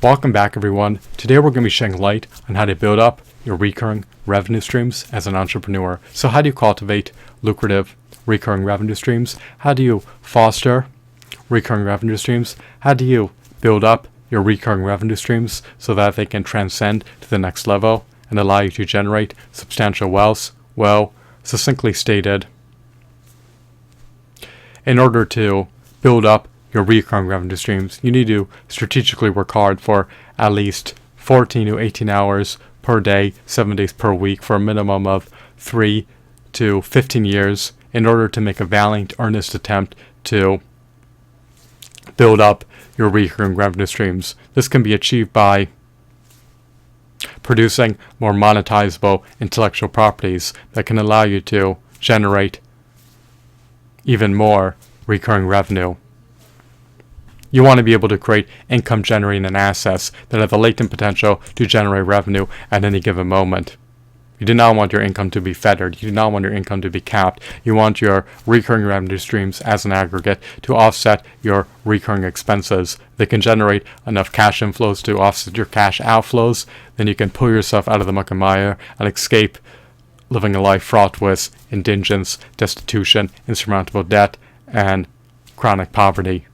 Welcome back, everyone. Today we're going to be shedding light on how to build up your recurring revenue streams as an entrepreneur. So how do you cultivate lucrative recurring revenue streams? How do you foster recurring revenue streams? How do you build up your recurring revenue streams so that they can transcend to the next level and allow you to generate substantial wealth? Well, succinctly stated, in order to build up your recurring revenue streams, you need to strategically work hard for at least 14 to 18 hours per day, 7 days per week, for a minimum of 3 to 15 years in order to make a valiant, earnest attempt to build up your recurring revenue streams. This can be achieved by producing more monetizable intellectual properties that can allow you to generate even more recurring revenue. You want to be able to create income generating assets that have the latent potential to generate revenue at any given moment. You do not want your income to be fettered. You do not want your income to be capped. You want your recurring revenue streams as an aggregate to offset your recurring expenses. They can generate enough cash inflows to offset your cash outflows. Then you can pull yourself out of the muck and mire and escape living a life fraught with indigence, destitution, insurmountable debt, and chronic poverty.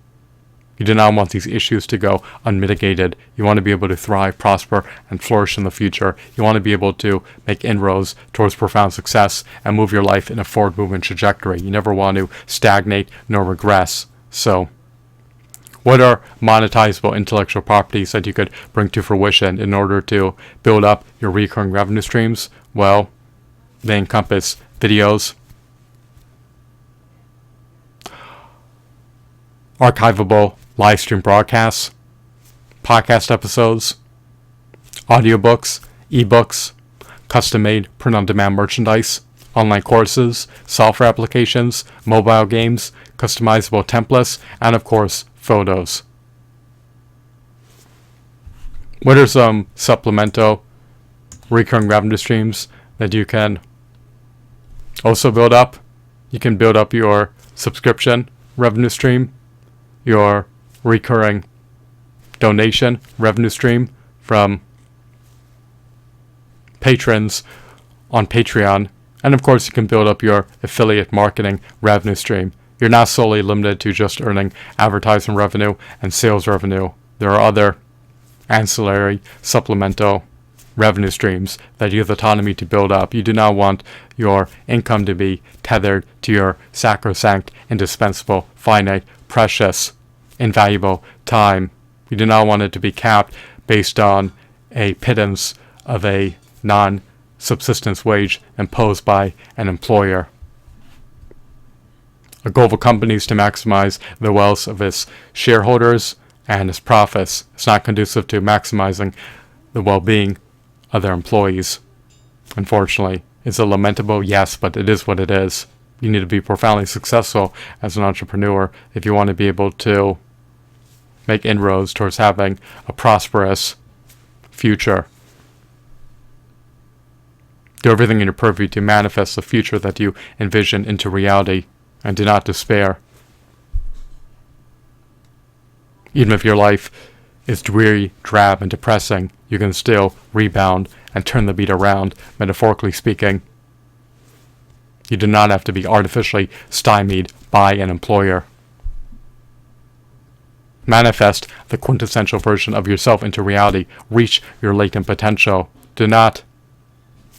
You do not want these issues to go unmitigated. You want to be able to thrive, prosper, and flourish in the future. You want to be able to make inroads towards profound success and move your life in a forward movement trajectory. You never want to stagnate nor regress. So, what are monetizable intellectual properties that you could bring to fruition in order to build up your recurring revenue streams? Well, they encompass videos, archivable live stream broadcasts, podcast episodes, audiobooks, ebooks, custom-made print-on-demand merchandise, online courses, software applications, mobile games, customizable templates, and of course, photos. What are some supplemental recurring revenue streams that you can also build up? You can build up your subscription revenue stream, your recurring donation revenue stream from patrons on Patreon, and of course you can build up your affiliate marketing revenue stream. You're not solely limited to just earning advertising revenue and sales revenue. There are other ancillary supplemental revenue streams that you have autonomy to build up. You do not want your income to be tethered to your sacrosanct, indispensable, finite, precious, invaluable time. You do not want it to be capped based on a pittance of a non-subsistence wage imposed by an employer. A goal of a company is to maximize the wealth of its shareholders and its profits. It's not conducive to maximizing the well-being of their employees. Unfortunately, it's a lamentable yes, but it is what it is. You need to be profoundly successful as an entrepreneur if you want to be able to make inroads towards having a prosperous future. Do everything in your purview to manifest the future that you envision into reality, and do not despair. Even if your life is dreary, drab, and depressing, you can still rebound and turn the beat around, metaphorically speaking. You do not have to be artificially stymied by an employer. Manifest the quintessential version of yourself into reality. Reach your latent potential. Do not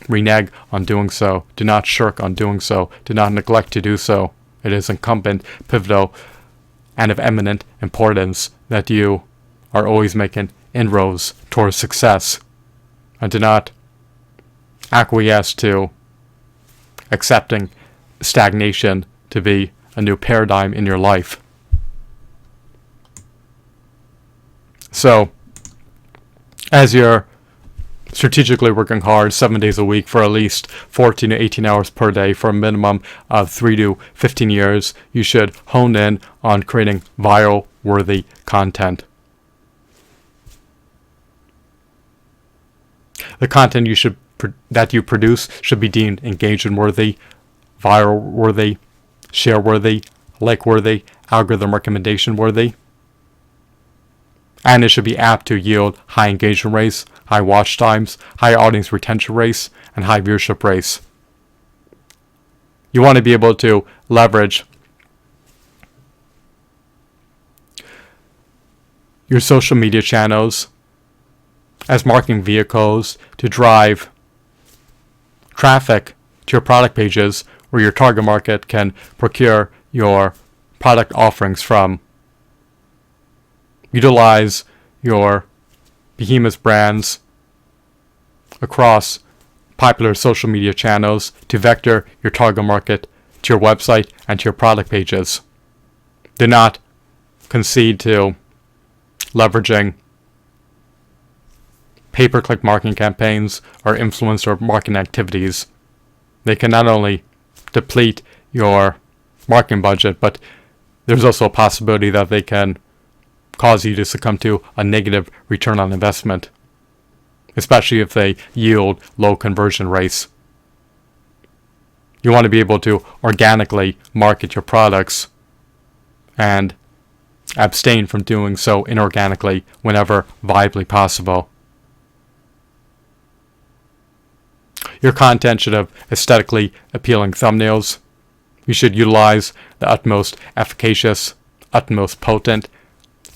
renege on doing so. Do not shirk on doing so. Do not neglect to do so. It is incumbent, pivotal, and of eminent importance that you are always making inroads towards success. And do not acquiesce to accepting stagnation to be a new paradigm in your life. So, as you're strategically working hard 7 days a week for at least 14 to 18 hours per day for a minimum of 3 to 15 years, you should hone in on creating viral-worthy content. The content that you produce should be deemed engagement-worthy, viral-worthy, share-worthy, like-worthy, algorithm recommendation-worthy. And it should be apt to yield high engagement rates, high watch times, high audience retention rates, and high viewership rates. You want to be able to leverage your social media channels as marketing vehicles to drive traffic to your product pages where your target market can procure your product offerings from. Utilize your behemoth brands across popular social media channels to vector your target market to your website and to your product pages. Do not concede to leveraging pay-per-click marketing campaigns or influencer marketing activities. They can not only deplete your marketing budget, but there's also a possibility that they can cause you to succumb to a negative return on investment, especially if they yield low conversion rates. You want to be able to organically market your products and abstain from doing so inorganically whenever viably possible. Your content should have aesthetically appealing thumbnails. You should utilize the utmost efficacious, utmost potent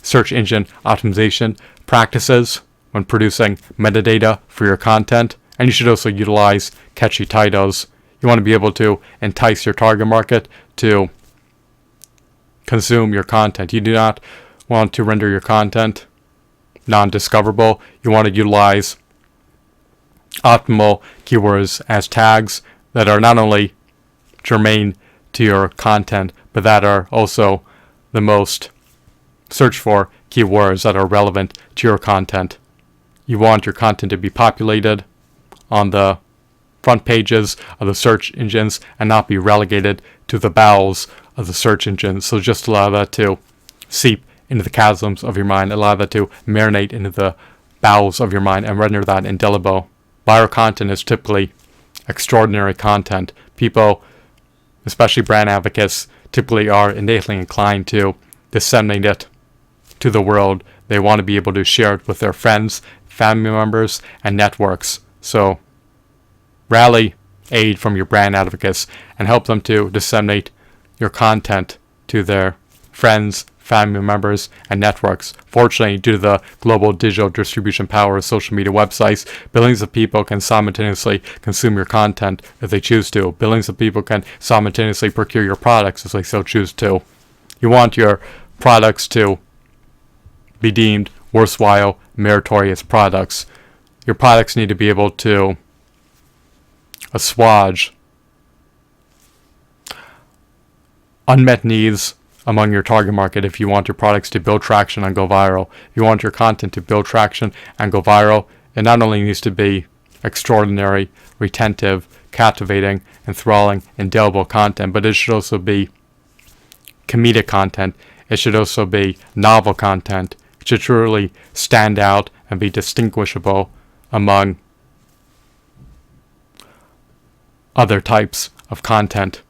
search engine optimization practices when producing metadata for your content, and you should also utilize catchy titles. You want to be able to entice your target market to consume your content. You do not want to render your content non-discoverable. You want to utilize optimal keywords as tags that are not only germane to your content, but that are also the most searched for keywords that are relevant to your content. You want your content to be populated on the front pages of the search engines and not be relegated to the bowels of the search engines. So just allow that to seep into the chasms of your mind, allow that to marinate into the bowels of your mind and render that indelible. Viral content is typically extraordinary content. People, especially brand advocates, typically are innately inclined to disseminate it to the world. They want to be able to share it with their friends, family members, and networks. So rally aid from your brand advocates and help them to disseminate your content to their friends, family members, and networks. Fortunately, due to the global digital distribution power of social media websites, billions of people can simultaneously consume your content if they choose to. Billions of people can simultaneously procure your products if they so choose to. You want your products to be deemed worthwhile, meritorious products. Your products need to be able to assuage unmet needs among your target market if you want your products to build traction and go viral. If you want your content to build traction and go viral, it not only needs to be extraordinary, retentive, captivating, enthralling, indelible content, but it should also be comedic content. It should also be novel content. It should truly stand out and be distinguishable among other types of content.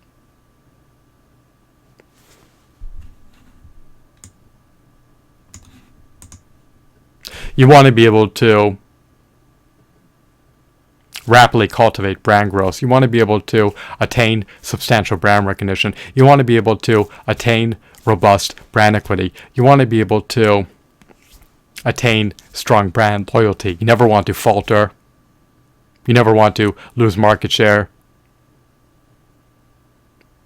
You want to be able to rapidly cultivate brand growth. You want to be able to attain substantial brand recognition. You want to be able to attain robust brand equity. You want to be able to attain strong brand loyalty. You never want to falter. You never want to lose market share.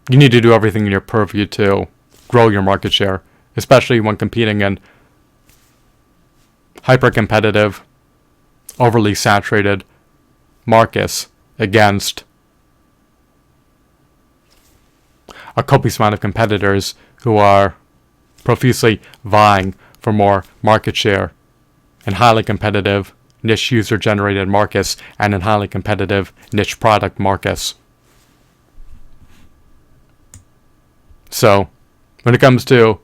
You need to do everything in your purview to grow your market share, especially when competing in hyper-competitive, overly saturated markets against a copious amount of competitors who are profusely vying for more market share in highly competitive niche user-generated markets and in highly competitive niche product markets. So, when it comes to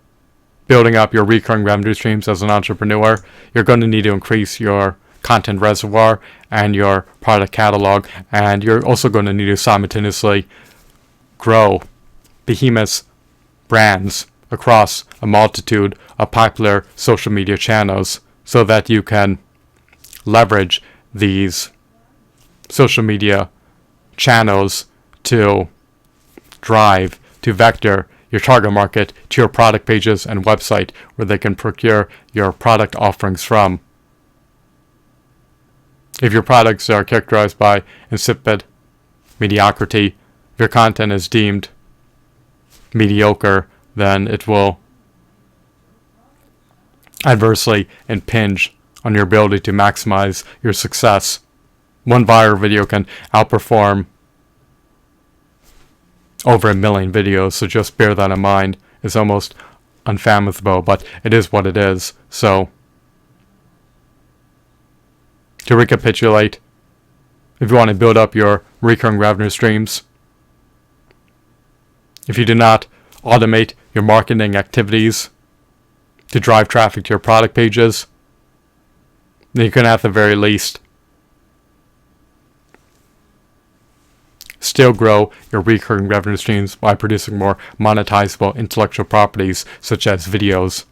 building up your recurring revenue streams as an entrepreneur, you're going to need to increase your content reservoir and your product catalog, and you're also going to need to simultaneously grow behemoth brands across a multitude of popular social media channels so that you can leverage these social media channels to drive, to vector your target market to your product pages and website where they can procure your product offerings from. If your products are characterized by insipid mediocrity, if your content is deemed mediocre, then it will adversely impinge on your ability to maximize your success. One viral video can outperform over 1 million videos, so just bear that in mind. It's almost unfathomable, but it is what it is. So, to recapitulate, if you want to build up your recurring revenue streams, if you do not automate your marketing activities to drive traffic to your product pages, then you can at the very least still grow your recurring revenue streams by producing more monetizable intellectual properties such as videos,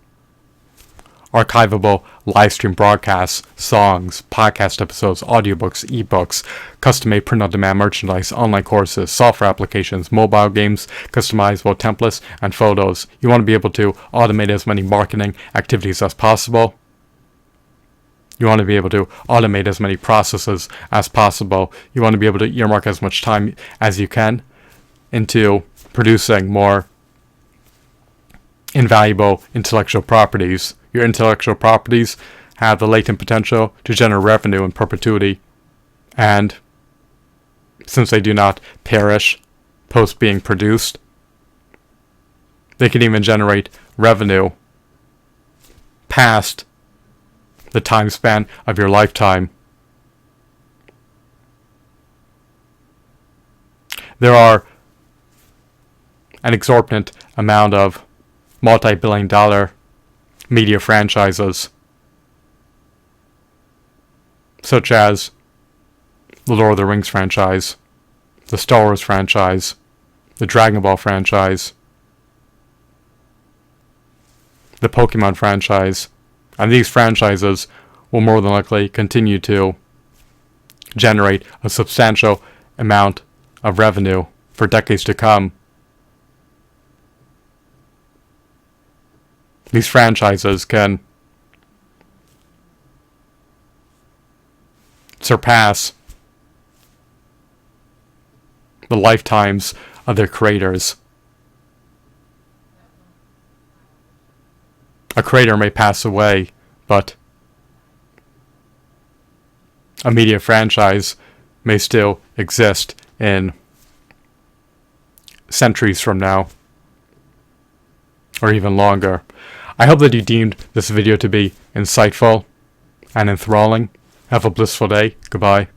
archivable live stream broadcasts, songs, podcast episodes, audiobooks, ebooks, custom-made print-on-demand merchandise, online courses, software applications, mobile games, customizable templates, and photos. You want to be able to automate as many marketing activities as possible. You want to be able to automate as many processes as possible. You want to be able to earmark as much time as you can into producing more invaluable intellectual properties. Your intellectual properties have the latent potential to generate revenue in perpetuity. And since they do not perish post being produced, they can even generate revenue past the time span of your lifetime. There are an exorbitant amount of multi-billion-dollar media franchises, such as the Lord of the Rings franchise, the Star Wars franchise, the Dragon Ball franchise, the Pokemon franchise, and these franchises will more than likely continue to generate a substantial amount of revenue for decades to come. These franchises can surpass the lifetimes of their creators. A creator may pass away, but a media franchise may still exist in centuries from now, or even longer. I hope that you deemed this video to be insightful and enthralling. Have a blissful day. Goodbye.